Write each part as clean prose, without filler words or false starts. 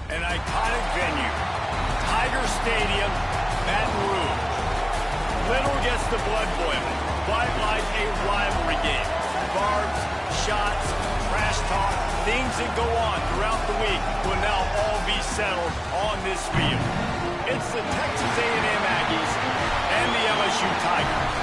An iconic venue, Tiger Stadium, Baton Rouge. Little gets the blood boiling, but like a rivalry game. Barbs, shots, trash talk, things that go on throughout the week will now all be settled on this field. It's the Texas A&M Aggies and the LSU Tigers.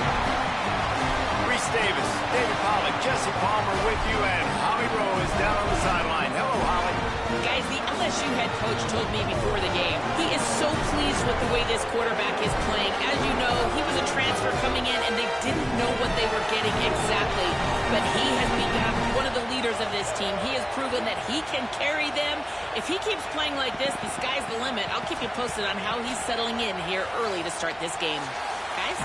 Reese Davis, David Pollack, Jesse Palmer with you, and Holly Rowe is down on the sideline. Hello, Holly. Guys, the LSU head coach told me before the game, he is so pleased with the way this quarterback is playing. As you know, he was a transfer coming in, and they didn't know what they were getting exactly. But he has become one of the leaders of this team. He has proven that he can carry them. If he keeps playing like this, the sky's the limit. I'll keep you posted on how he's settling in here early to start this game. Guys?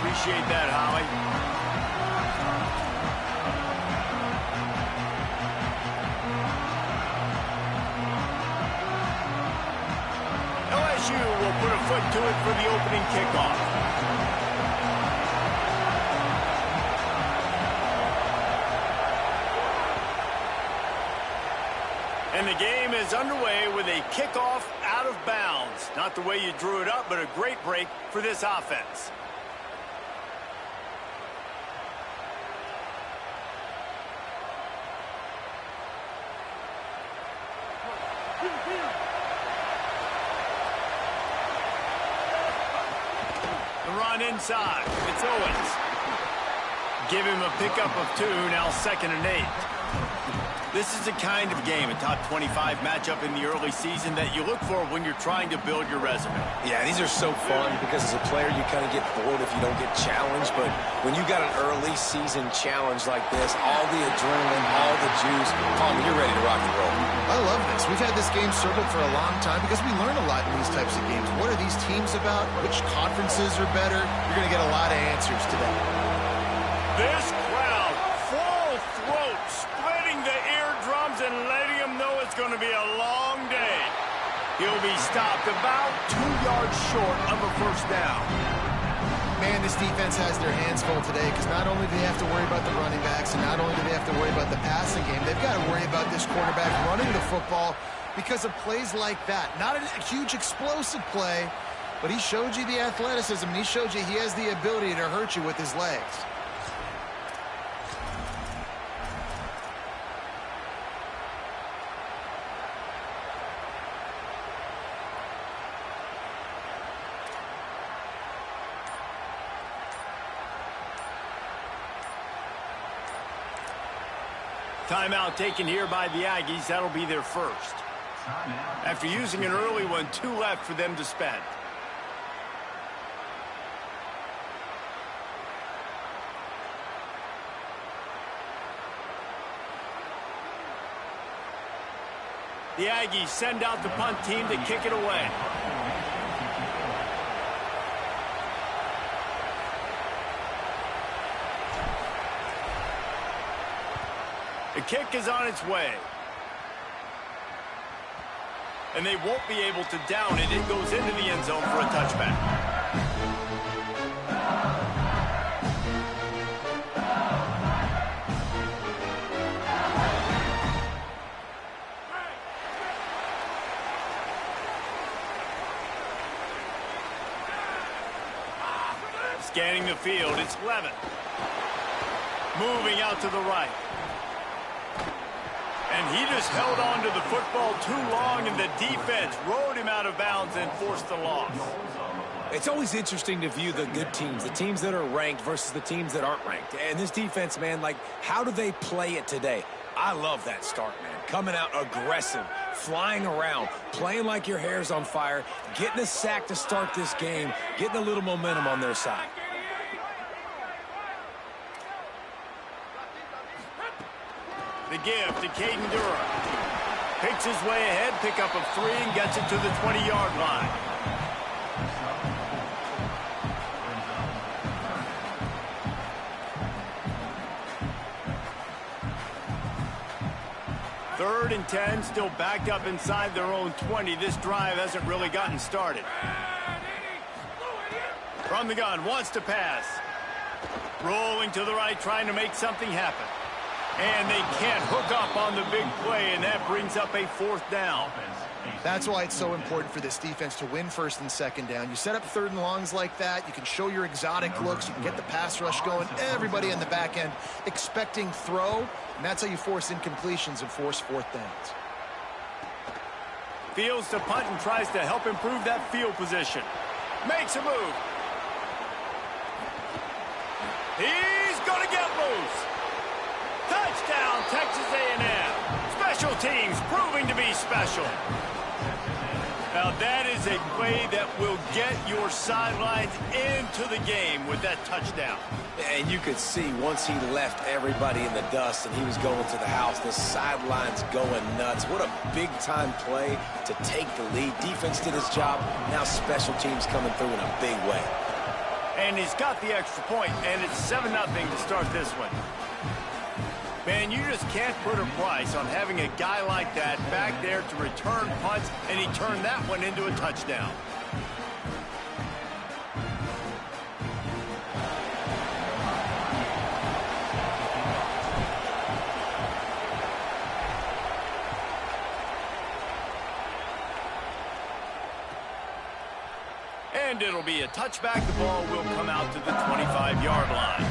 Appreciate that, Holly. LSU will put a foot to it for the opening kickoff. And the game is underway with a kickoff out of bounds. Not the way you drew it up, but a great break for this offense. The run inside. It's Owens. Give him a pickup of 2, now 2nd and 8. This is the kind of game, a top 25 matchup in the early season, that you look for when you're trying to build your resume. Yeah, these are so fun because as a player, you kind of get bored if you don't get challenged. But when you got an early season challenge like this, all the adrenaline, all the juice, Palmer, you're ready to rock and roll. I love this. We've had this game circled for a long time because we learn a lot in these types of games. What are these teams about? Which conferences are better? You're going to get a lot of answers today. This crowd, full throat, splitting the eardrums and letting them know it's going to be a long day. He'll be stopped about 2 yards short of a first down. Man, this defense has their hands full today because not only do they have to worry about the running backs and not only do they have to worry about the passing game, they've got to worry about this quarterback running the football because of plays like that. Not a huge explosive play, but he showed you the athleticism and he showed you he has the ability to hurt you with his legs. Timeout taken here by the Aggies. That'll be their first. After using an early one, 2 left for them to spend. The Aggies send out the punt team to kick it away. The kick is on its way. And they won't be able to down it. It goes into the end zone for a touchback. Scanning the field, it's Levin. Moving out to the right. And he just held on to the football too long, and the defense rode him out of bounds and forced the loss. It's always interesting to view the good teams, the teams that are ranked versus the teams that aren't ranked. And this defense, man, like, how do they play it today? I love that start, man. Coming out aggressive, flying around, playing like your hair's on fire, getting a sack to start this game, getting a little momentum on their side. The give to Caden Durham. Picks his way ahead, pickup of 3, and gets it to the 20-yard line. Third and 10, still backed up inside their own 20. This drive hasn't really gotten started. From the gun, wants to pass. Rolling to the right, trying to make something happen. And they can't hook up on the big play, and that brings up a 4th down. That's why it's so important for this defense to win 1st and 2nd down. You set up 3rd and longs like that, you can show your exotic looks, you can get the pass rush going, everybody in the back end expecting throw, and that's how you force incompletions and force 4th downs. Fields to punt and tries to help improve that field position. Makes a move. He's going to get loose. Touchdown, Texas A&M. Special teams proving to be special. Now that is a play that will get your sidelines into the game with that touchdown. And you could see once he left everybody in the dust and he was going to the house, the sidelines going nuts. What a big-time play to take the lead. Defense did his job. Now special teams coming through in a big way. And he's got the extra point, and it's 7-0 to start this one. Man, you just can't put a price on having a guy like that back there to return punts, and he turned that one into a touchdown. And it'll be a touchback. The ball will come out to the 25-yard line.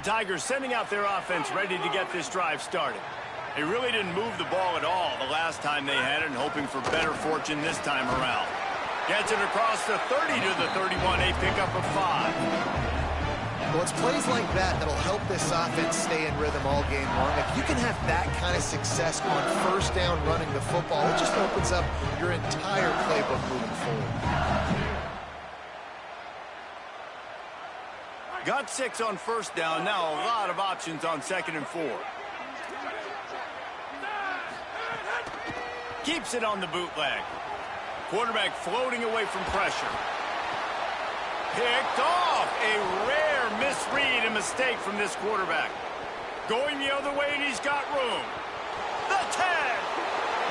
Tigers sending out their offense ready to get this drive started. They really didn't move the ball at all the last time they had it, and hoping for better fortune this time around. Gets it across the 30 to the 31, a pickup of 5. Well, it's plays like that that'll help this offense stay in rhythm all game long. If you can have that kind of success on 1st down running the football, it just opens up your entire playbook moving forward. Got 6 on 1st down. Now a lot of options on 2nd and 4. Keeps it on the bootleg. Quarterback floating away from pressure. Picked off. A rare misread and mistake from this quarterback. Going the other way, and he's got room. The 10.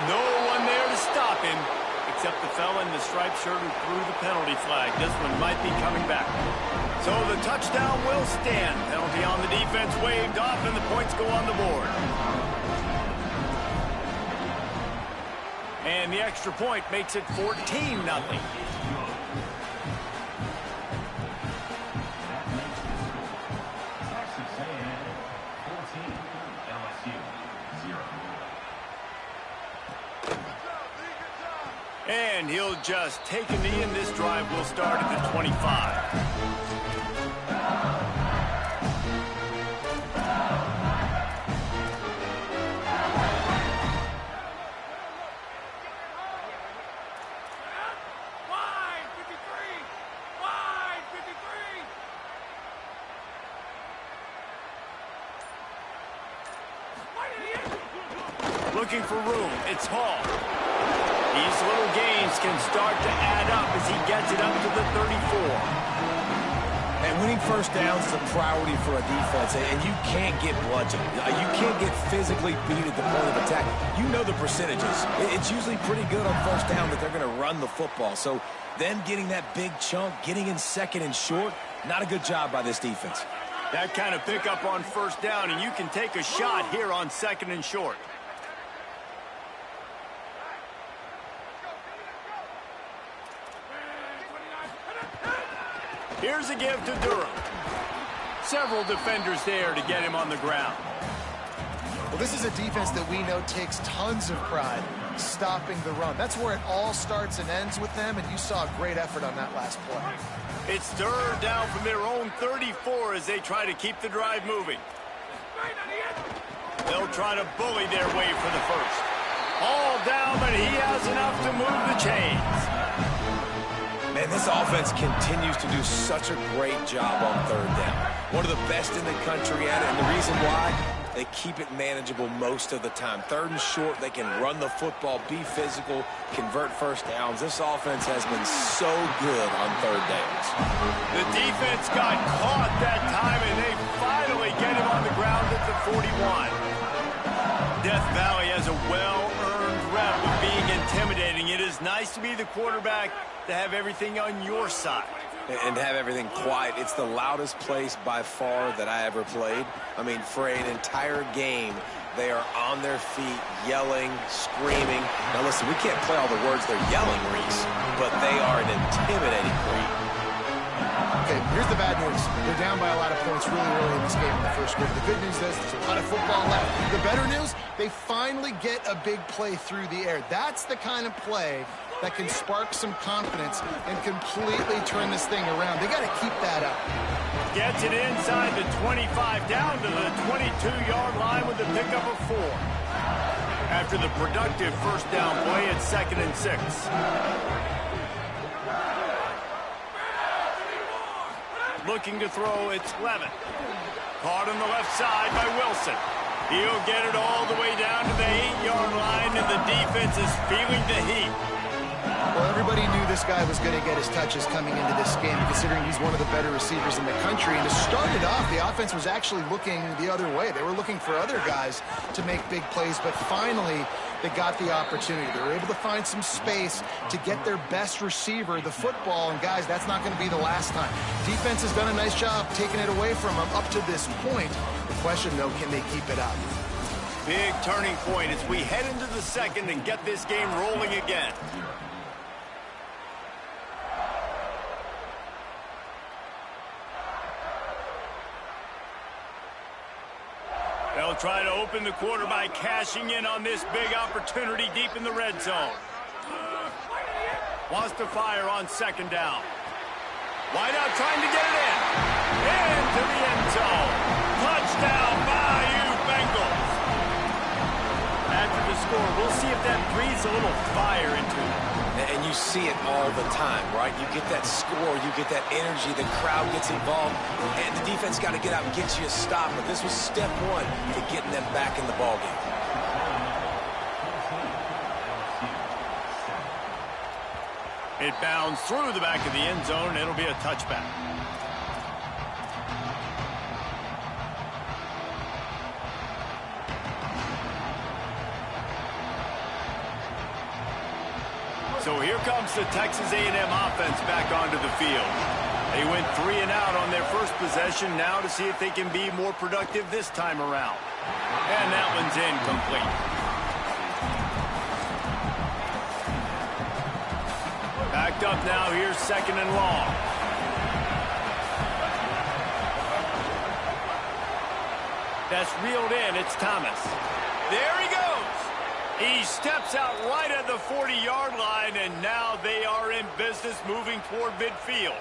No one there to stop him, except the fella in the striped shirt who threw the penalty flag. This one might be coming back. So the touchdown will stand. Penalty on the defense waved off, and the points go on the board. And the extra point makes it 14-0. And he'll just take a knee, and this drive will start at the 25. Looking for room. It's Hall. These little gains can start to add up as he gets it up to the 34. And winning first downs is a priority for a defense, and you can't get bludgeoned. You can't get physically beat at the point of attack. You know the percentages. It's usually pretty good on first down that they're going to run the football. So them getting that big chunk, getting in second and short, not a good job by this defense. That kind of pickup on first down, and you can take a shot here on second and short. Here's a give to Durham. Several defenders there to get him on the ground. Well, this is a defense that we know takes tons of pride stopping the run. That's where it all starts and ends with them, and you saw a great effort on that last play. It's third down from their own 34 as they try to keep the drive moving. They'll try to bully their way for the first. All down, but he has enough to move the chains. Man, this offense continues to do such a great job on third down. One of the best in the country at it, and the reason why, they keep it manageable most of the time. Third and short, they can run the football, be physical, convert first downs. This offense has been so good on third downs. The defense got caught that time, and they finally get him on the ground at the 41. Death Valley has a well-earned rep of being intimidating. It is nice to be the quarterback to have everything on your side. And have everything quiet. It's the loudest place by far that I ever played. I mean, for an entire game, they are on their feet, yelling, screaming. Now listen, we can't play all the words they're yelling, Reese, but they are an intimidating group. Okay, here's the bad news. They're down by a lot of points really early in this game in the first quarter. The good news is there's a lot of football left. The better news, they finally get a big play through the air. That's the kind of play that can spark some confidence and completely turn this thing around. They got to keep that up. Gets it inside the 25, down to the 22-yard line with a pickup of 4. After the productive first down play, it's 2nd and 6. Looking to throw, it's Levin. Caught on the left side by Wilson. He'll get it all the way down to the 8-yard line, and the defense is feeling the heat. Well, everybody knew this guy was going to get his touches coming into this game, considering he's one of the better receivers in the country. And to start it off, the offense was actually looking the other way. They were looking for other guys to make big plays, but finally they got the opportunity. They were able to find some space to get their best receiver the football. And, guys, that's not going to be the last time. Defense has done a nice job taking it away from them up to this point. The question, though, can they keep it up? Big turning point as we head into the second and get this game rolling again. They'll try to open the quarter by cashing in on this big opportunity deep in the red zone. Wants to fire on second down. Wide out trying to get it in. Into the end zone. Touchdown, Bayou Bengals. After the score, we'll see if that breathes a little fire into it. And you see it all the time, right? You get that score, you get that energy, the crowd gets involved, and the defense got to get out and get you a stop. But this was step one to getting them back in the ballgame. It bounds through the back of the end zone, and it'll be a touchback. So here comes the Texas A&M offense back onto the field. They went 3 and out on their first possession, now to see if they can be more productive this time around. And that one's incomplete. Backed up now, here's 2nd and long. That's reeled in, it's Thomas. There he goes! He steps out right at the 40-yard line, and now they are in business moving toward midfield.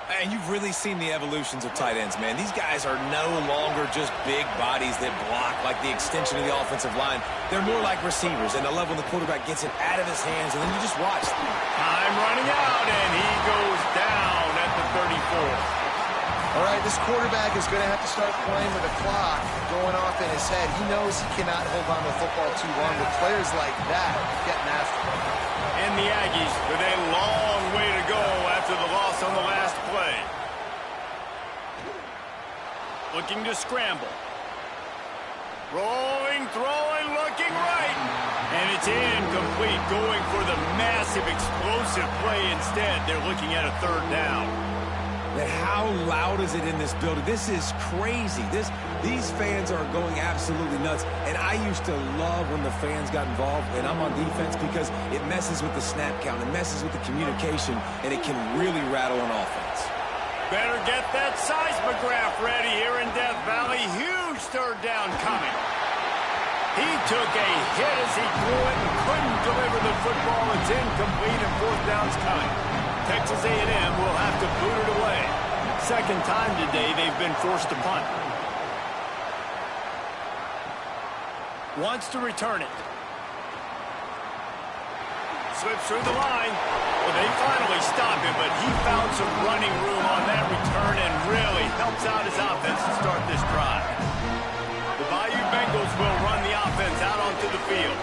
And you've really seen the evolutions of tight ends, man. These guys are no longer just big bodies that block like the extension of the offensive line. They're more like receivers, and I love when the quarterback gets it out of his hands, and then you just watch. Time running out, and he goes down at the 34. All right, This quarterback is going to have to start playing with a clock going off in his head. He knows he cannot hold on to the football too long with players like that getting after him. And the Aggies with a long way to go after the loss on the last play. Looking to scramble. Rolling, throwing, looking right. And it's incomplete, going for the massive explosive play instead. They're looking at a third down. And how loud is it in this building? This is crazy. These fans are going absolutely nuts. And I used to love when the fans got involved, and I'm on defense, because it messes with the snap count, it messes with the communication, and it can really rattle an offense. Better get that seismograph ready here in Death Valley. Huge third down coming. He took a hit as he threw it and couldn't deliver the football. It's incomplete and fourth down's coming. Texas A&M will have to boot it away. Second time today they've been forced to punt. Wants to return it. Slips through the line. Well, they finally stop him, but he found some running room on that return and really helps out his offense to start this drive. The Bayou Bengals will run the offense out onto the field.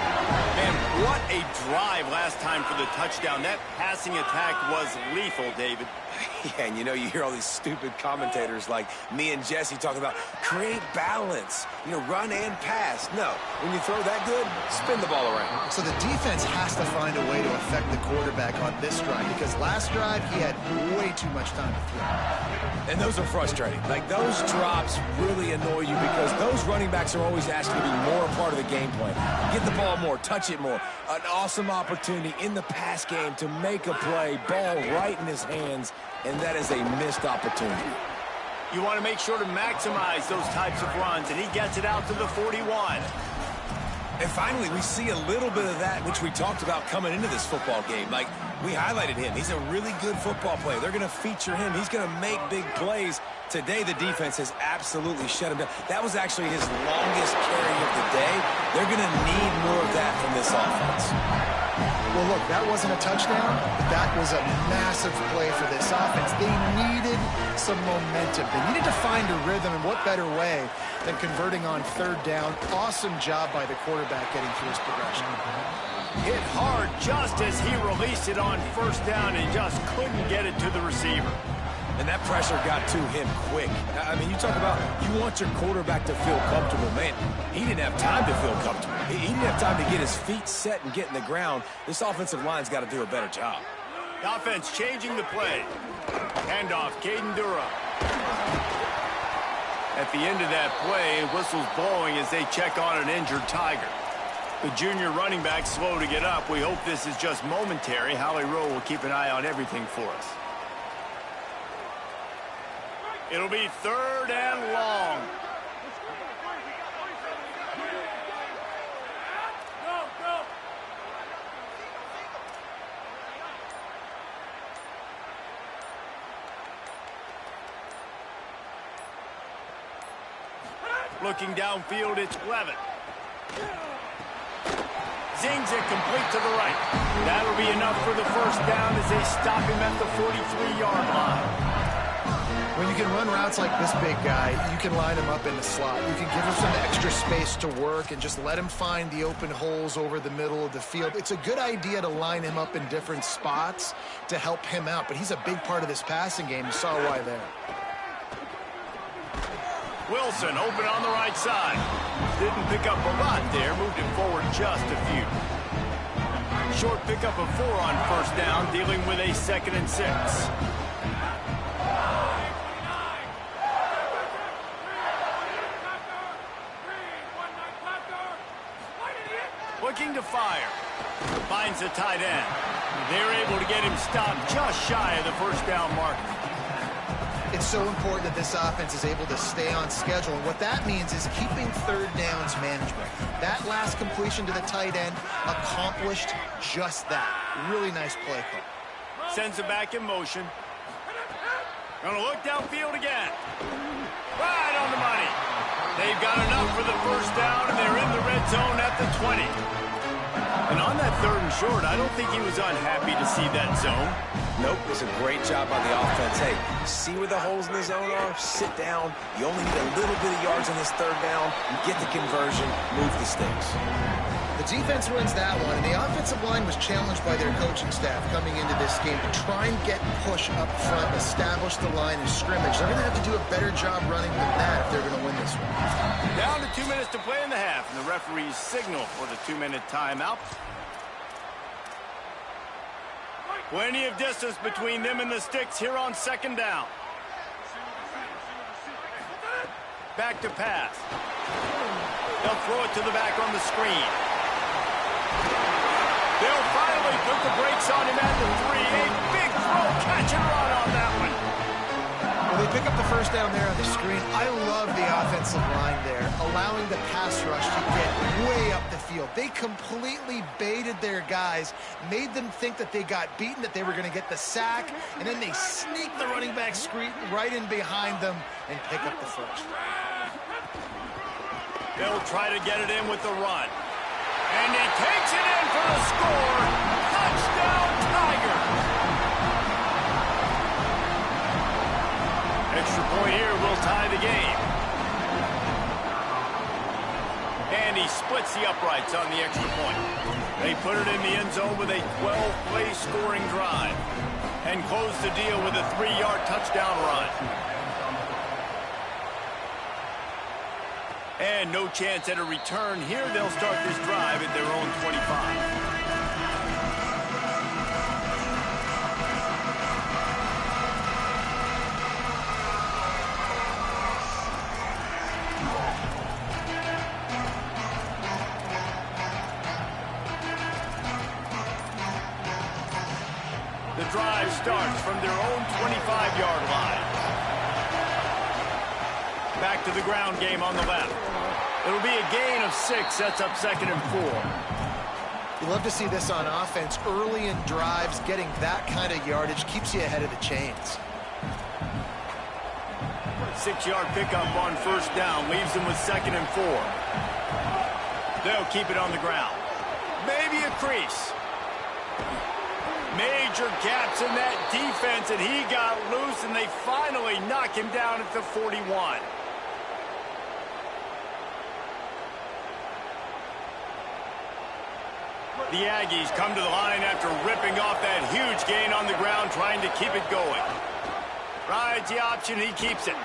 Man, what a drive last time for the touchdown. That passing attack was lethal, David. Yeah, and you hear all these stupid commentators like me and Jesse talking about create balance, run and pass. No, when you throw that good, spin the ball around. So the defense has to find a way to affect the quarterback on this drive, because last drive he had way too much time to throw. And those are frustrating. Like, those drops really annoy you, because those running backs are always asked to be more a part of the game plan. Get the ball more, touch it more. An awesome opportunity in the pass game to make a play, ball right in his hands, and that is a missed opportunity. You want to make sure to maximize those types of runs, and he gets it out to the 41. And finally, we see a little bit of that, which we talked about coming into this football game. Like, we highlighted him. He's a really good football player. They're going to feature him. He's going to make big plays. Today, the defense has absolutely shut him down. That was actually his longest carry of the day. They're going to need more of that from this offense. Well, look, that wasn't a touchdown, but that was a massive play for this offense. They needed some momentum. They needed to find a rhythm, and what better way than converting on third down. Awesome job by the quarterback getting through his progression. Hit hard just as he released it on first down and just couldn't get it to the receiver. And that pressure got to him quick. I mean, you talk about you want your quarterback to feel comfortable. Man, he didn't have time to feel comfortable. He didn't have time to get his feet set and get in the ground. This offensive line's got to do a better job. The offense changing the play. Handoff, Caden Durham. At the end of that play, whistles blowing as they check on an injured Tiger. The junior running back slow to get up. We hope this is just momentary. Howie Rowe will keep an eye on everything for us. It'll be third and long. Looking downfield, it's Levin. Zings it complete to the right. That'll be enough for the first down as they stop him at the 43-yard line. When you can run routes like this big guy, you can line him up in the slot. You can give him some extra space to work and just let him find the open holes over the middle of the field. It's a good idea to line him up in different spots to help him out, but he's a big part of this passing game. You saw why there. Wilson open on the right side. Didn't pick up a lot there, moved it forward just a few. Short pickup of 4 on first down, dealing with a 2nd and 6. Looking to fire. Finds the tight end. They're able to get him stopped just shy of the first down marker. It's so important that this offense is able to stay on schedule. And what that means is keeping third downs manageable. That last completion to the tight end accomplished just that. Really nice play call. Sends it back in motion. Gonna look downfield again. Right on the money. They've got enough for the first down, and they're in the red zone at the 20. And on that 3rd and short, I don't think he was unhappy to see that zone. Nope, it was a great job by the offense. Hey, see where the holes in the zone are? Sit down. You only need a little bit of yards on this 3rd down. You get the conversion, move the sticks. The defense wins that one, and the offensive line was challenged by their coaching staff coming into this game to try and get push up front, establish the line of scrimmage. They're going to have to do a better job running than that if they're going to win this one. Down to 2 minutes to play in the half, and the referees signal for the 2-minute timeout. Plenty of distance between them and the sticks here on 2nd down. Back to pass. They'll throw it to the back on the screen. They'll finally put the brakes on him at the 3. A big throw, catch and run on that one. Well, they pick up the 1st down there on the screen. I love the offensive line there, allowing the pass rush to get way up the field. They completely baited their guys, made them think that they got beaten, that they were going to get the sack, and then they sneak the running back screen right in behind them and pick up the 1st. They'll try to get it in with the run. And he takes it in for the score. Touchdown, Tigers. Extra point here will tie the game. And he splits the uprights on the extra point. They put it in the end zone with a 12-play scoring drive and close the deal with a 3-yard touchdown run. And no chance at a return here. They'll start this drive at their own 25. The drive starts from their own 25-yard line. Back to the ground game on the left. It'll be a gain of 6. Sets up 2nd and 4. You love to see this on offense. Early in drives, getting that kind of yardage keeps you ahead of the chains. 6-yard pickup on 1st down. Leaves them with 2nd and 4. They'll keep it on the ground. Maybe a crease. Major gaps in that defense, and he got loose, and they finally knock him down at the 41. The Aggies come to the line after ripping off that huge gain on the ground, trying to keep it going. Rides the option, he keeps it.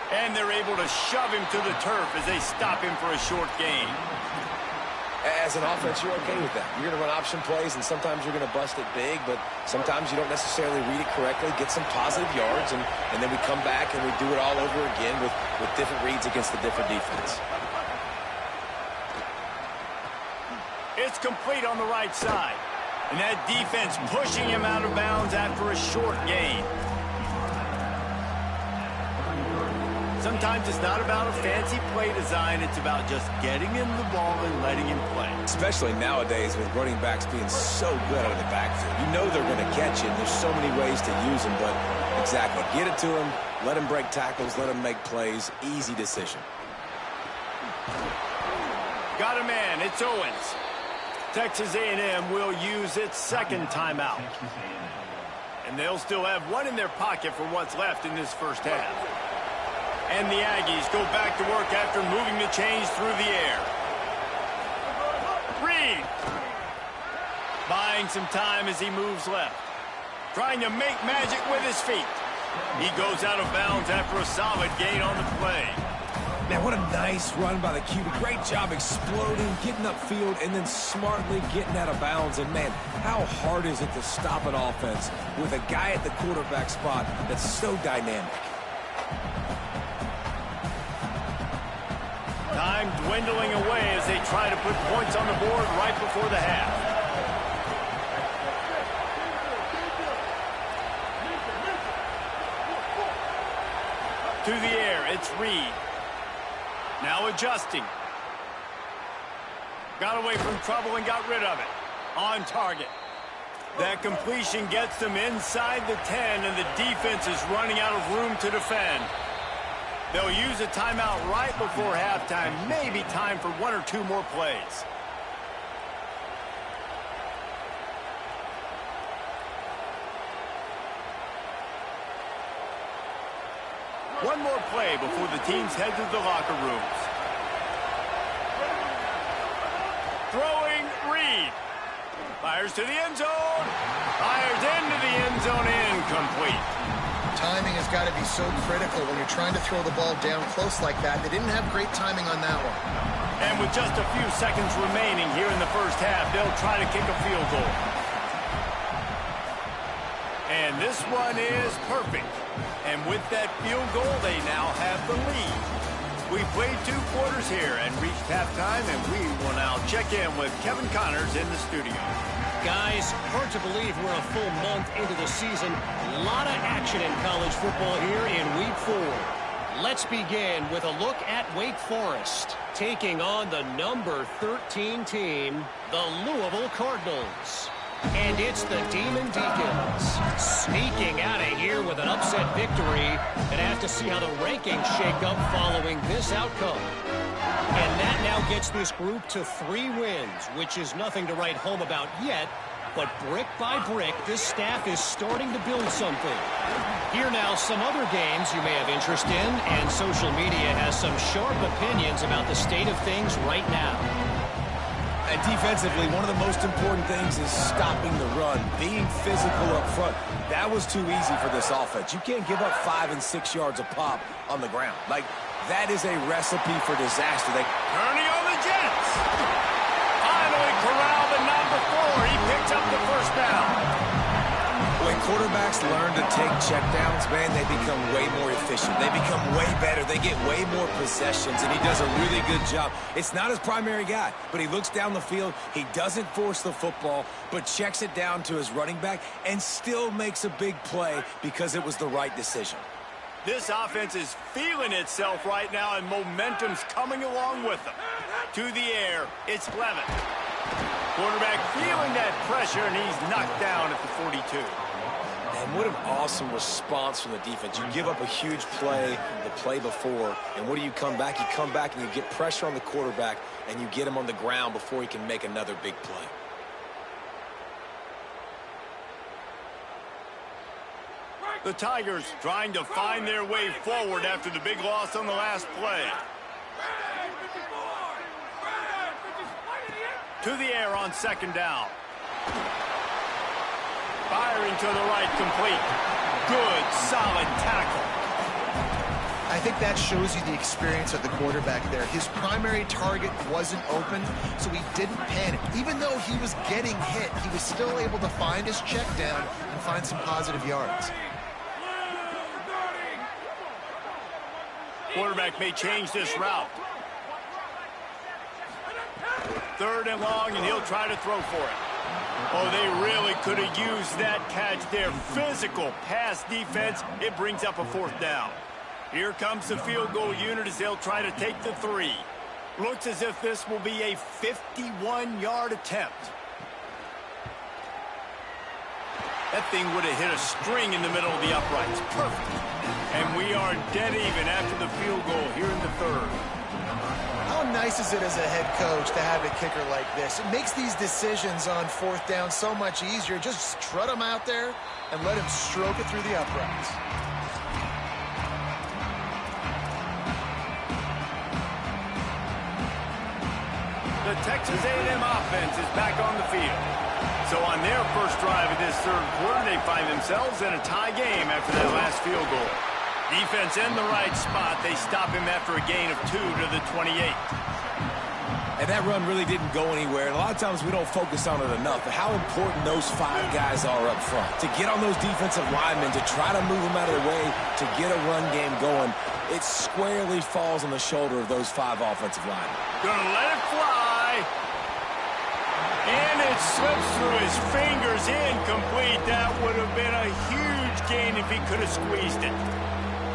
And they're able to shove him to the turf as they stop him for a short gain. As an offense, you're okay with that. You're going to run option plays, and sometimes you're going to bust it big, but sometimes you don't necessarily read it correctly, get some positive yards, and then we come back and we do it all over again with different reads against the different defense. It's complete on the right side. And that defense pushing him out of bounds after a short gain. Sometimes it's not about a fancy play design. It's about just getting him the ball and letting him play. Especially nowadays with running backs being so good out of the backfield. You know they're going to catch it. There's so many ways to use them, but exactly. Get it to him, let him break tackles, let him make plays. Easy decision. Got a man. It's Owens. Texas A&M will use its 2nd timeout. And they'll still have one in their pocket for what's left in this first half. And the Aggies go back to work after moving the chains through the air. Reed. Buying some time as he moves left. Trying to make magic with his feet. He goes out of bounds after a solid gain on the play. Man, what a nice run by the QB. Great job exploding, getting upfield, and then smartly getting out of bounds. And, man, how hard is it to stop an offense with a guy at the quarterback spot that's so dynamic? Time dwindling away as they try to put points on the board right before the half. To the air, it's Reed. Now adjusting. Got away from trouble and got rid of it. On target. That completion gets them inside the 10, and the defense is running out of room to defend. They'll use a timeout right before halftime. Maybe time for 1 or 2 more plays. One more play before the teams head to the locker rooms. Throwing Reed. Fires to the end zone. Fires into the end zone. Incomplete. Timing has got to be so critical when you're trying to throw the ball down close like that. They didn't have great timing on that one. And with just a few seconds remaining here in the first half, they'll try to kick a field goal. And this one is perfect. And with that field goal, they now have the lead. We played 2 quarters here and reached halftime, and we will now check in with Kevin Connors in the studio. Guys, hard to believe we're a full month into the season. A lot of action in college football here in Week 4. Let's begin with a look at Wake Forest, taking on the number 13 team, the Louisville Cardinals. And it's the Demon Deacons sneaking out of here with an upset victory, and have to see how the rankings shake up following this outcome. And that now gets this group to 3 wins, which is nothing to write home about yet, but brick by brick, this staff is starting to build something. Here now some other games you may have interest in, and social media has some sharp opinions about the state of things right now. And defensively, one of the most important things is stopping the run, being physical up front. That was too easy for this offense. You can't give up 5 and 6 yards a pop on the ground. Like, that is a recipe for disaster. Turning on the Jets. Finally corralled, but not before. He picks up the first down. When quarterbacks learn to take checkdowns, man, they become way more efficient. They become way better. They get way more possessions, and he does a really good job. It's not his primary guy, but he looks down the field. He doesn't force the football, but checks it down to his running back and still makes a big play because it was the right decision. This offense is feeling itself right now, and momentum's coming along with them. To the air, it's Levitt. Quarterback feeling that pressure, and he's knocked down at the 42. And what an awesome response from the defense. You give up a huge play the play before, and what do you come back? You come back and you get pressure on the quarterback, and you get him on the ground before he can make another big play. The Tigers trying to find their way forward after the big loss on the last play. To the air on second down. Firing to the right, complete. Good, solid tackle. I think that shows you the experience of the quarterback there. His primary target wasn't open, so he didn't panic. Even though he was getting hit, he was still able to find his check down and find some positive yards. Quarterback may change this route. 3rd and long, and he'll try to throw for it. Oh, they really could have used that catch there. Physical pass defense. It brings up a 4th down. Here comes the field goal unit as they'll try to take the 3. Looks as if this will be a 51-yard attempt. That thing would have hit a string in the middle of the uprights. Perfect. And we are dead even after the field goal here in the 3rd. How nice is it as a head coach to have a kicker like this? It makes these decisions on 4th down so much easier. Just strut him out there and let him stroke it through the uprights. The Texas A&M offense is back on the field. So on their first drive of this 3rd quarter, they find themselves in a tie game after that last field goal. Defense in the right spot. They stop him after a gain of 2 to the 28. And that run really didn't go anywhere. And a lot of times we don't focus on it enough. But how important those 5 guys are up front. To get on those defensive linemen, to try to move them out of the way, to get a run game going, it squarely falls on the shoulder of those 5 offensive linemen. Gonna let it fly. And it slips through his fingers, incomplete. That would have been a huge gain if he could have squeezed it.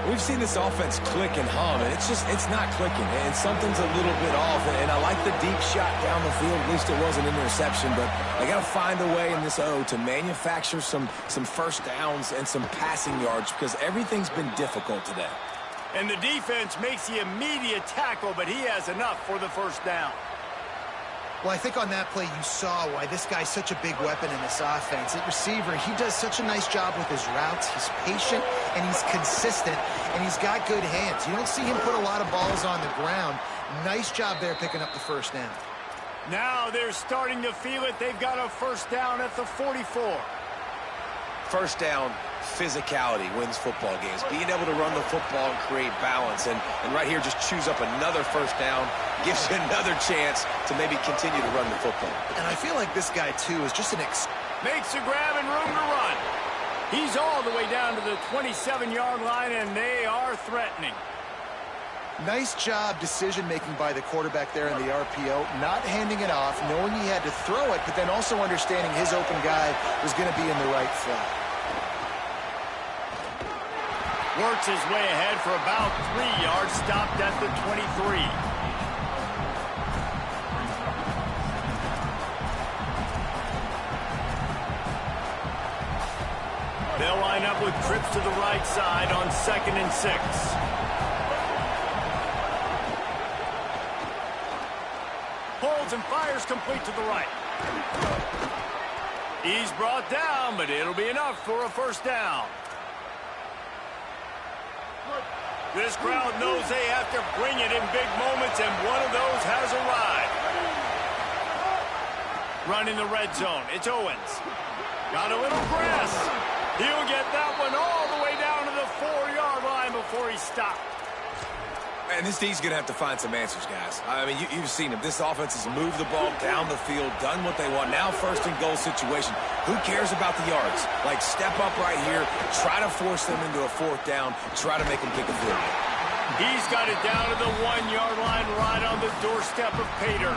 We've seen this offense click and hum, and it's not clicking, and something's a little bit off. And I like the deep shot down the field. At least it wasn't an interception, but they got to find a way in this O to manufacture some first downs and some passing yards because everything's been difficult today. And the defense makes the immediate tackle, but he has enough for the first down. Well, I think on that play you saw why this guy's such a big weapon in this offense. At receiver, he does such a nice job with his routes. He's patient, and he's consistent, and he's got good hands. You don't see him put a lot of balls on the ground. Nice job there picking up the first down. Now they're starting to feel it. They've got a first down at the 44. First down, physicality wins football games. Being able to run the football and create balance. And right here, just choose up another first down. Gives you another chance to maybe continue to run the football. And I feel like this guy, too, is just an makes a grab and room to run. He's all the way down to the 27-yard line, and they are threatening. Nice job decision-making by the quarterback there in the RPO, not handing it off, knowing he had to throw it, but then also understanding his open guy was going to be in the right flat. Works his way ahead for about 3 yards, stopped at the 23. They'll line up with trips to the right side on 2nd and 6. Holds and fires complete to the right. He's brought down, but it'll be enough for a first down. This crowd knows they have to bring it in big moments, and one of those has arrived. Running the red zone, it's Owens. Got a little grass. He'll get that one all the way down to the 4-yard line before he stopped. And this D's going to have to find some answers, guys. I mean, you've seen him. This offense has moved the ball down the field, done what they want. Now first and goal situation. Who cares about the yards? Like, step up right here, try to force them into a 4th down, try to make them pick a field goal. He's got it down to the 1-yard line right on the doorstep of Pater.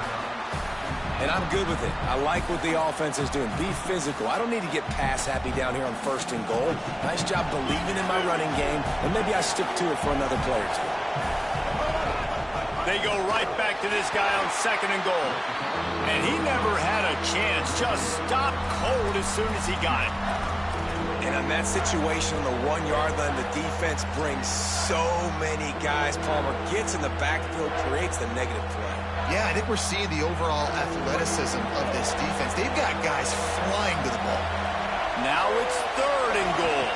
And I'm good with it. I like what the offense is doing. Be physical. I don't need to get pass happy down here on 1st and goal. Nice job believing in my running game, and maybe I stick to it for another play or two. They go right back to this guy on 2nd and goal. And he never had a chance. Just stopped cold as soon as he got it. And on that situation, on the 1-yard line, the defense brings so many guys. Palmer gets in the backfield, creates the negative play. Yeah, I think we're seeing the overall athleticism of this defense. They've got guys flying to the ball. Now it's 3rd and goal.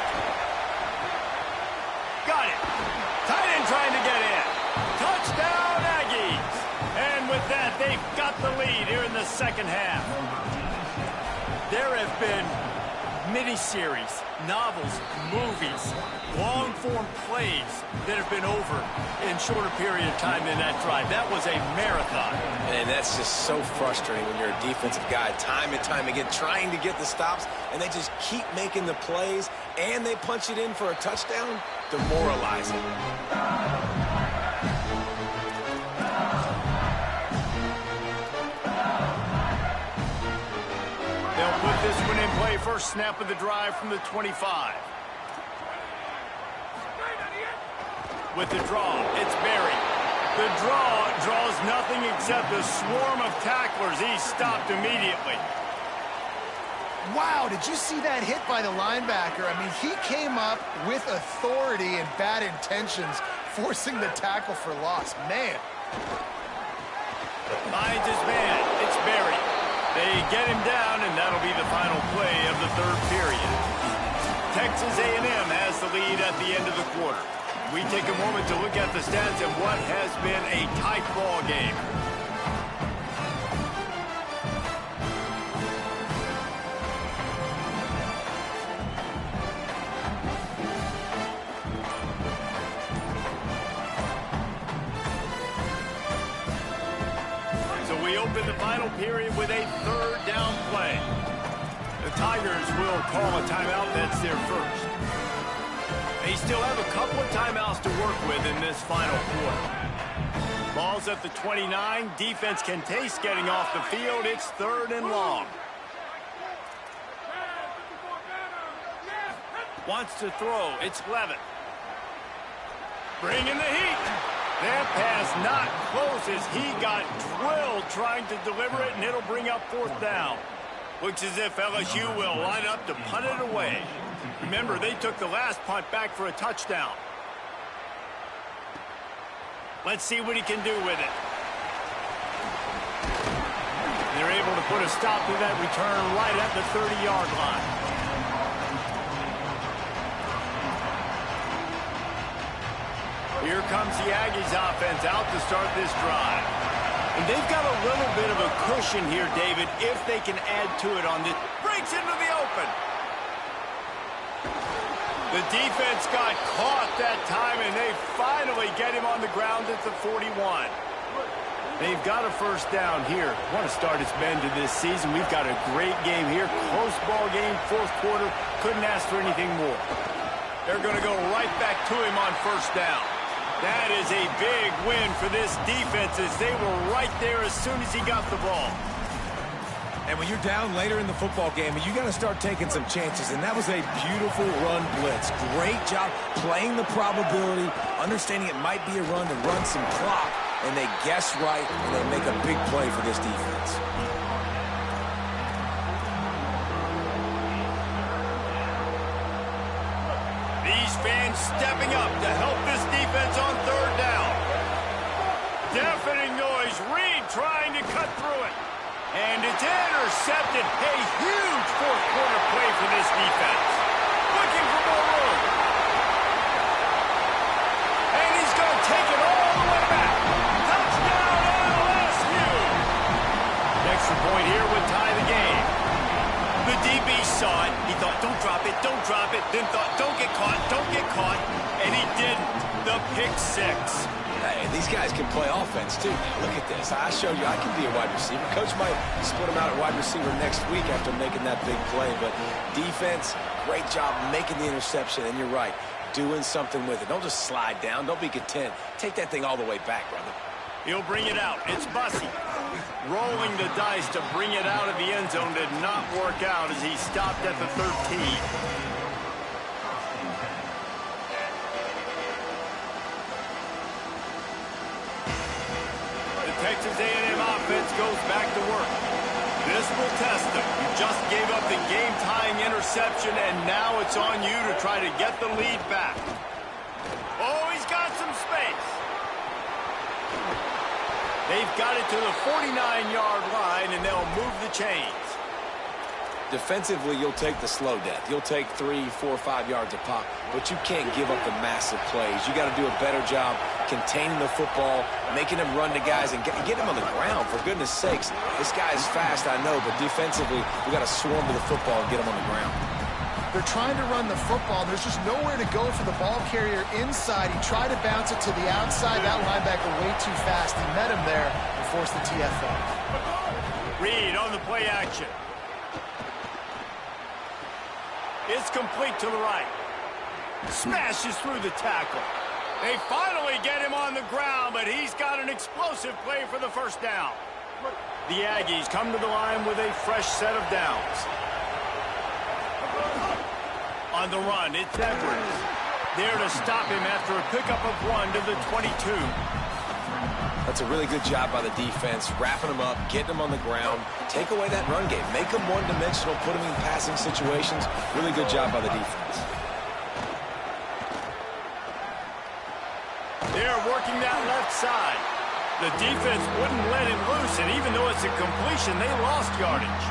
Got it. Tight end trying to get in. Touchdown, Aggies. And with that, they've got the lead here in the 2nd half. There have been miniseries, novels, movies, long-form plays that have been over in shorter period of time than that drive. That was a marathon. And that's just so frustrating when you're a defensive guy, time and time again, trying to get the stops, and they just keep making the plays, and they punch it in for a touchdown. Demoralizing. They'll put this one in play. First snap of the drive from the 25. With the draw, it's Berry. The draw draws nothing except a swarm of tacklers. He's stopped immediately. Wow, did you see that hit by the linebacker? I mean, he came up with authority and bad intentions, forcing the tackle for loss. Man. Finds his man. It's Berry. They get him down, and that'll be the final play of the 3rd period. Texas A&M has the lead at the end of the quarter. We take a moment to look at the stats and what has been a tight ball game. So we open the final period with a 3rd down play. The Tigers will call a timeout. That's their first. They still have a couple of timeouts to work with in this final quarter. Ball's at the 29. Defense can taste getting off the field. It's 3rd and long. Wants to throw. It's Levitt. Bringing the heat. That pass not close as he got drilled trying to deliver it, and it'll bring up 4th down. Looks as if LSU will line up to punt it away. Remember, they took the last punt back for a touchdown. Let's see what he can do with it. they're able to put a stop to that return right at the 30-yard line. Here comes the Aggies offense out to start this drive. And they've got a little bit of a cushion here, David, if they can add to it on this. Breaks into the open. The defense got caught that time, and they finally get him on the ground at the 41. They've got a first down here. Want to start its bend to this season. We've got a great game here. Close ball game, fourth quarter. Couldn't ask for anything more. They're going to go right back to him on first down. That is a big win for this defense as they were right there as soon as he got the ball. And when you're down later in the football game, you got to start taking some chances, and that was a beautiful run blitz. Great job playing the probability, understanding it might be a run to run some clock, and they guess right, and they make a big play for this defense. These fans stepping up to help this defense on third down. Deafening noise. Reed trying to cut through it. And it's intercepted. A huge fourth quarter play for this defense. Looking for more room. And he's going to take it all the way back. Touchdown LSU. Extra point here would tie the game. The DB saw it. He thought, don't drop it, don't drop it. Then thought, don't get caught, don't get caught. And he didn't. The pick six. Hey, these guys can play offense, too. Now, look at this. I showed you I can be a wide receiver. Coach might split him out at wide receiver next week after making that big play. But defense, great job making the interception. And you're right, doing something with it. Don't just slide down. Don't be content. Take that thing all the way back, brother. He'll bring it out. It's Bussey. Rolling the dice to bring it out of the end zone did not work out as he stopped at the 13. The Texas A&M offense goes back to work. This will test them. You just gave up the game-tying interception, and now it's on you to try to get the lead back. Oh, he's got some space. They've got it to the 49-yard line, and they'll move the chains. Defensively, you'll take the slow death. You'll take 3, 4, 5 yards a pop, but you can't give up the massive plays. You got to do a better job containing the football, making them run to guys, and get them on the ground, for goodness sakes. This guy is fast, I know, but defensively, we got to swarm to the football and get him on the ground. They're trying to run the football. There's just nowhere to go for the ball carrier inside. He tried to bounce it to the outside. That linebacker way too fast. He met him there and forced the TFL. Reed on the play action. It's complete to the right. Smashes through the tackle. They finally get him on the ground, but he's got an explosive play for the first down. The Aggies come to the line with a fresh set of downs. On the run, it's Edwards. There to stop him after a pickup of 1 to the 22. That's a really good job by the defense, wrapping them up, getting them on the ground, take away that run game, make them one-dimensional, put them in passing situations. Really good job by the defense. They're working that left side. The defense wouldn't let him loose, and even though it's a completion, they lost yardage.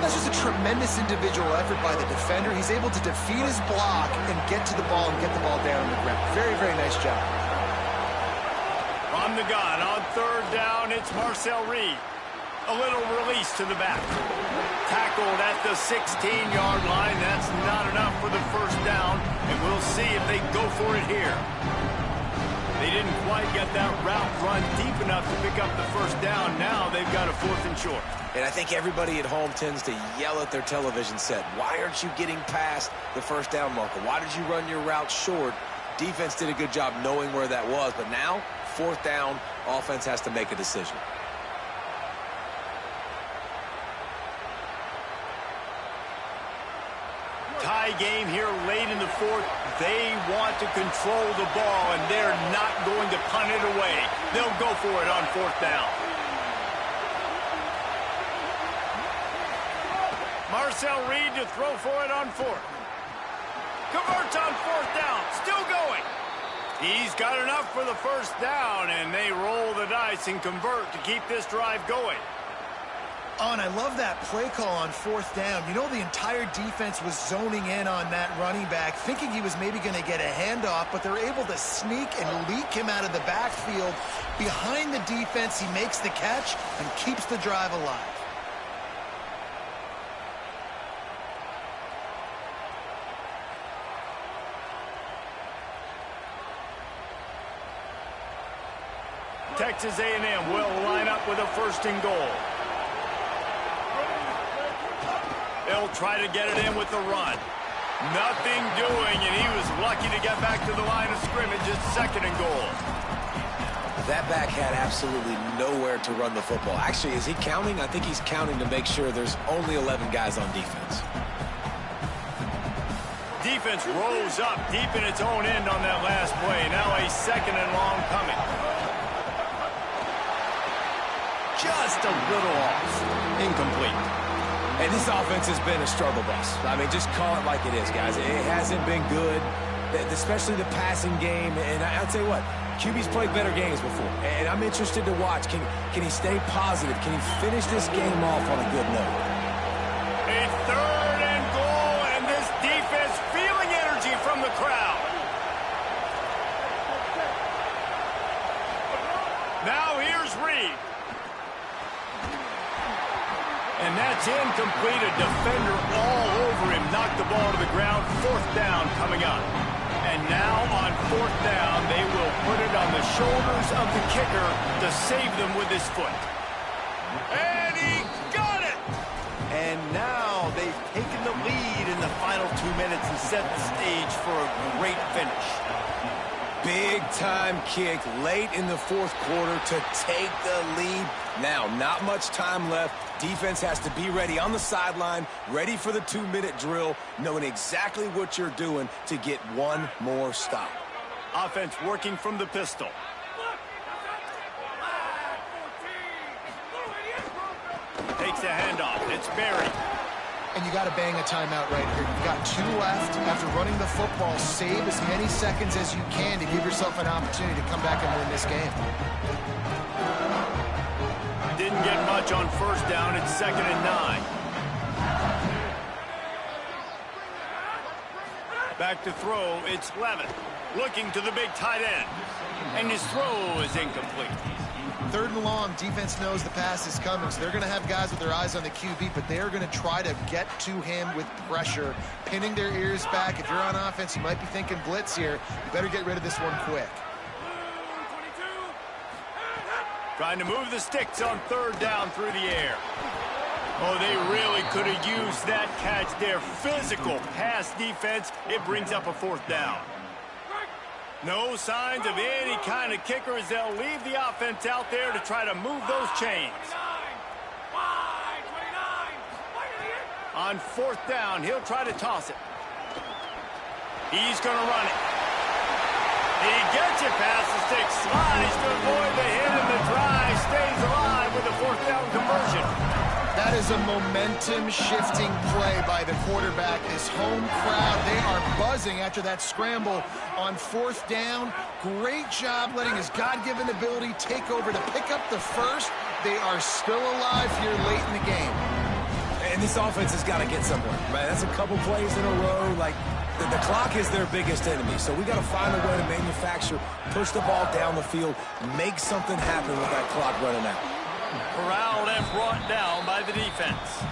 That's just a tremendous individual effort by the defender. He's able to defeat his block and get to the ball and get the ball down on the ground. Very, very nice job. From the gun, on third down, it's Marcel Reed. A little release to the back. Tackled at the 16-yard line. That's not enough for the first down, and we'll see if they go for it here. They didn't quite get that route run deep enough to pick up the first down. Now they've got a 4th and short. And I think everybody at home tends to yell at their television set. Why aren't you getting past the first down marker? Why did you run your route short? Defense did a good job knowing where that was, but now, 4th down, offense has to make a decision. Tie game here late in the 4th. They want to control the ball, and they're not going to punt it away. They'll go for it on 4th down. Marcel Reed to throw for it on 4th. Converts on 4th down. Still going. He's got enough for the first down, and they roll the dice and convert to keep this drive going. Oh, and I love that play call on 4th down. You know, the entire defense was zoning in on that running back, thinking he was maybe going to get a handoff, but they're able to sneak and leak him out of the backfield. Behind the defense, he makes the catch and keeps the drive alive. Texas A&M will line up with a 1st and goal. They'll try to get it in with the run. Nothing doing, and he was lucky to get back to the line of scrimmage at 2nd and goal. That back had absolutely nowhere to run the football. Actually, is he counting? I think he's counting to make sure there's only 11 guys on defense. Defense rose up deep in its own end on that last play. Now a 2nd and long coming. Just a little off. Incomplete. And this offense has been a struggle bus. I mean, just call it like it is, guys. It hasn't been good, especially the passing game. And I'll tell you what, QB's played better games before. And I'm interested to watch. Can he stay positive? Can he finish this game off on a good note? A 3rd and goal, and this defense feeling energy from the crowd. Now here's Reed. And that's incomplete. A defender all over him. Knocked the ball to the ground. 4th down coming up. And now on 4th down, they will put it on the shoulders of the kicker to save them with his foot. And he got it! And now they've taken the lead in the final 2 minutes and set the stage for a great finish. Big-time kick late in the 4th quarter to take the lead. Now, not much time left. Defense has to be ready on the sideline, ready for the 2-minute drill, knowing exactly what you're doing to get one more stop. Offense working from the pistol. Takes a handoff. It's buried. And you got to bang a timeout right here. You've got 2 left. After running the football, save as many seconds as you can to give yourself an opportunity to come back and win this game. Didn't get much on 1st down. It's 2nd and 9. Back to throw. It's Levitt. Looking to the big tight end. And his throw is incomplete. 3rd and long, defense knows the pass is coming, so they're going to have guys with their eyes on the QB, but they're going to try to get to him with pressure, pinning their ears back. If you're on offense, you might be thinking blitz here. You better get rid of this one quick. Trying to move the sticks on 3rd down through the air. Oh, they really could have used that catch there. Physical pass defense. It brings up a 4th down. No signs of any kind of kickers. They'll leave the offense out there to try to move those chains. On 4th down, he'll try to toss it. He's going to run it. He gets it past the sticks, slides to avoid the hit, and the drive stays alive with a 4th down conversion. That is a momentum-shifting play by the quarterback. His home crowd, they are buzzing after that scramble on 4th down. Great job letting his God-given ability take over to pick up the 1st. They are still alive here late in the game. And this offense has got to get somewhere, right? That's a couple plays in a row. Like, the clock is their biggest enemy, so we got to find a way to manufacture, push the ball down the field, make something happen with that clock running out. Corralled and brought down by the defense.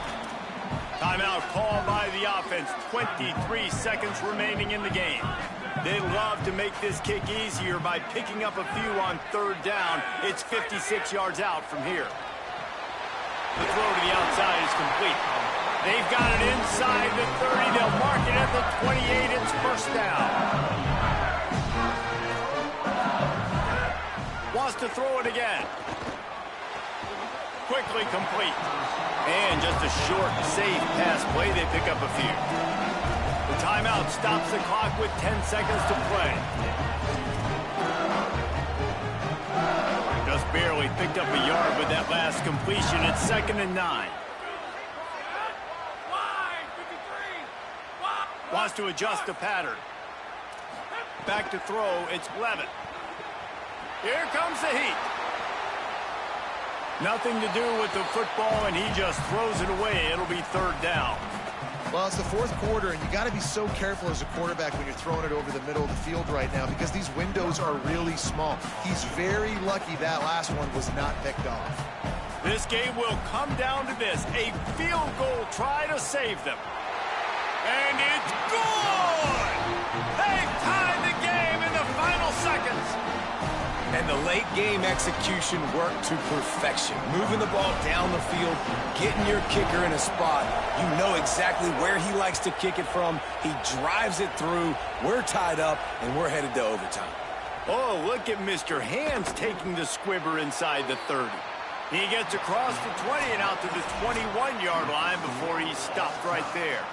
Timeout called by the offense. 23 seconds remaining in the game. They'd love to make this kick easier by picking up a few on 3rd down. It's 56 yards out from here. The throw to the outside is complete. They've got it inside the 30. They'll mark it at the 28. It's 1st down. Wants to throw it again. Quickly complete. And just a short, safe pass play. They pick up a few. The timeout stops the clock with 10 seconds to play. Just barely picked up a yard with that last completion. It's 2nd and 9. Wants to adjust the pattern. Back to throw. It's Levitt. Here comes the heat. Nothing to do with the football, and he just throws it away. It'll be third down. Well, it's the fourth quarter, and you got to be so careful as a quarterback when you're throwing it over the middle of the field right now because these windows are really small. He's very lucky that last one was not picked off. This game will come down to this, a field goal try to save them. And it's good! They've tied the game in the final seconds. And the late game execution worked to perfection. Moving the ball down the field, getting your kicker in a spot. You know exactly where he likes to kick it from. He drives it through. We're tied up, and we're headed to overtime. Oh, look at Mr. Hands taking the squibber inside the 30. He gets across the 20 and out to the 21-yard line before he's stopped right there.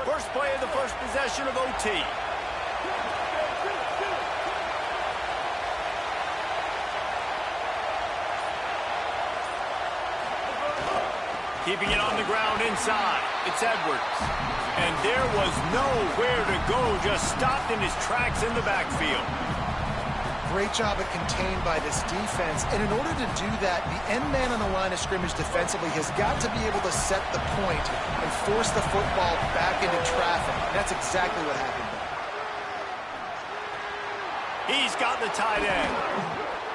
First play of the first possession of OT. Keeping it on the ground inside. It's Edwards. And there was nowhere to go, just stopped in his tracks in the backfield. Great job at contained by this defense. And in order to do that, the end man on the line of scrimmage defensively has got to be able to set the point and force the football back into traffic. That's exactly what happened there. He's got the tight end.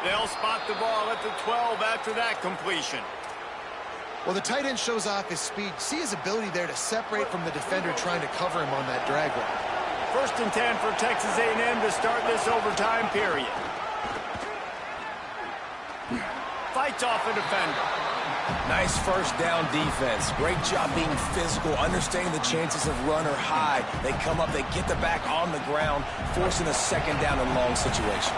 They'll spot the ball at the 12 after that completion. Well, the tight end shows off his speed. See his ability there to separate from the defender trying to cover him on that drag route. First and 10 for Texas A&M to start this overtime period. Fights off a defender. Nice first down defense. Great job being physical, understanding the chances of run are high. They come up, they get the back on the ground, forcing a second down and long situation.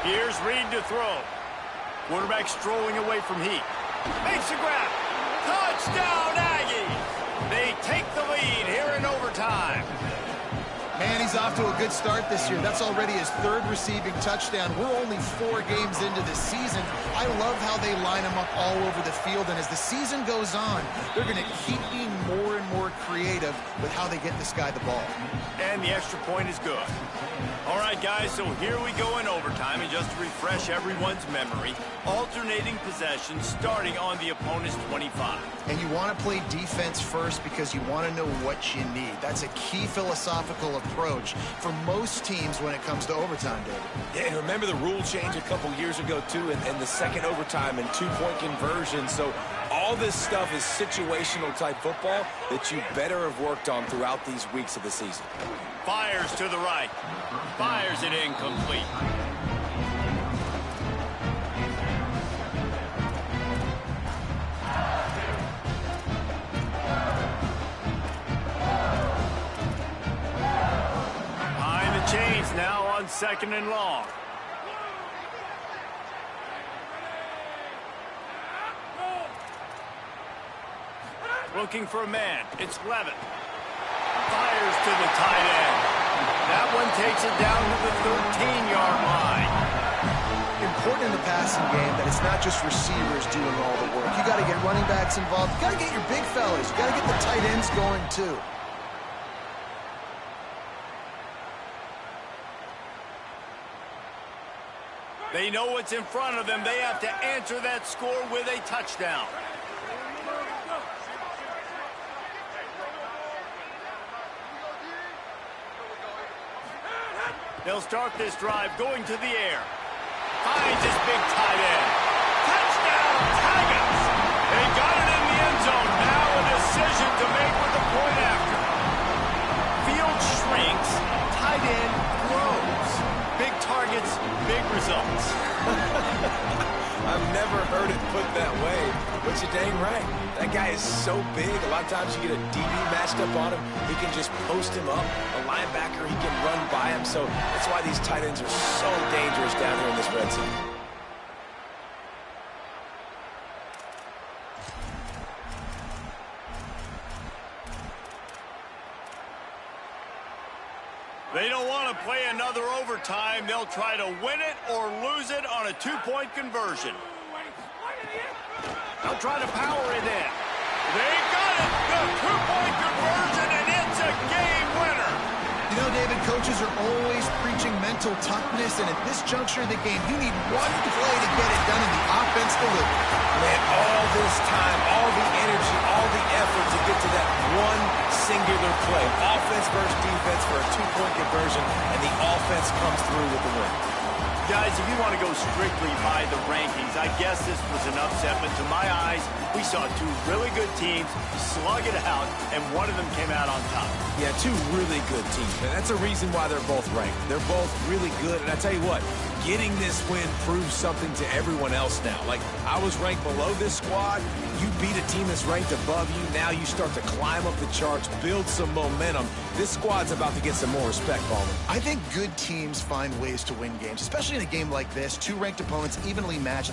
Here's Reed to throw. Quarterback strolling away from Heat. Makes the grab. Touchdown, Aggies! They take the lead here in overtime. Man, he's off to a good start this year. That's already his third receiving touchdown. We're only 4 games into the season. I love how they line him up all over the field, and as the season goes on, they're going to keep being more and more creative with how they get this guy the ball. And the extra point is good. All right, guys, so here we go in overtime, and just to refresh everyone's memory, alternating possessions starting on the opponent's 25. And you want to play defense first because you want to know what you need. That's a key philosophical approach for most teams when it comes to overtime, David. Yeah, and remember the rule change a couple years ago, too, and the second overtime and 2-point conversion. So all this stuff is situational type football that you better have worked on throughout these weeks of the season. Fires to the right. Fires it incomplete. Behind the chains now on second and long. Looking for a man. It's Levitt. Fires to the tight end. That one takes it down to the 13-yard line. Important in the passing game that it's not just receivers doing all the work. You got to get running backs involved. You got to get your big fellas. You got to get the tight ends going too. They know what's in front of them. They have to answer that score with a touchdown. They'll start this drive going to the air. Finds his big tight end. Touchdown, Tigers! They got it in the end zone. Now a decision to make with the point after. Field shrinks. Tight end grows. Big targets, big results. I've never heard it put that way, but you're dang right. That guy is so big. A lot of times you get a DB matched up on him. He can just post him up. A linebacker, he can run by him. So that's why these tight ends are so dangerous down here in this red zone. They don't want to play another overtime. They'll try to win it or lose it on a two-point conversion. They'll try to power it in. They got it! The two-point conversion, and it's a game winner! You know, David, coaches are always preaching mental toughness, and at this juncture of the game, you need one play to get it done, and the offense delivered. Man, all this time, all the energy, all the effort to get to that one singular play. Offense versus defense for a two-point conversion, and the offense comes through with the win. Guys, if you want to go strictly by the rankings, I guess this was an upset, but to my eyes, we saw two really good teams slug it out, and one of them came out on top. Yeah, two really good teams, man. That's a reason why they're both ranked. They're both really good, and I tell you what, getting this win proves something to everyone else now. Like, I was ranked below this squad. You beat a team that's ranked above you. Now you start to climb up the charts, build some momentum. This squad's about to get some more respect, Ballman. I think good teams find ways to win games, especially in a game like this. Two ranked opponents evenly matched.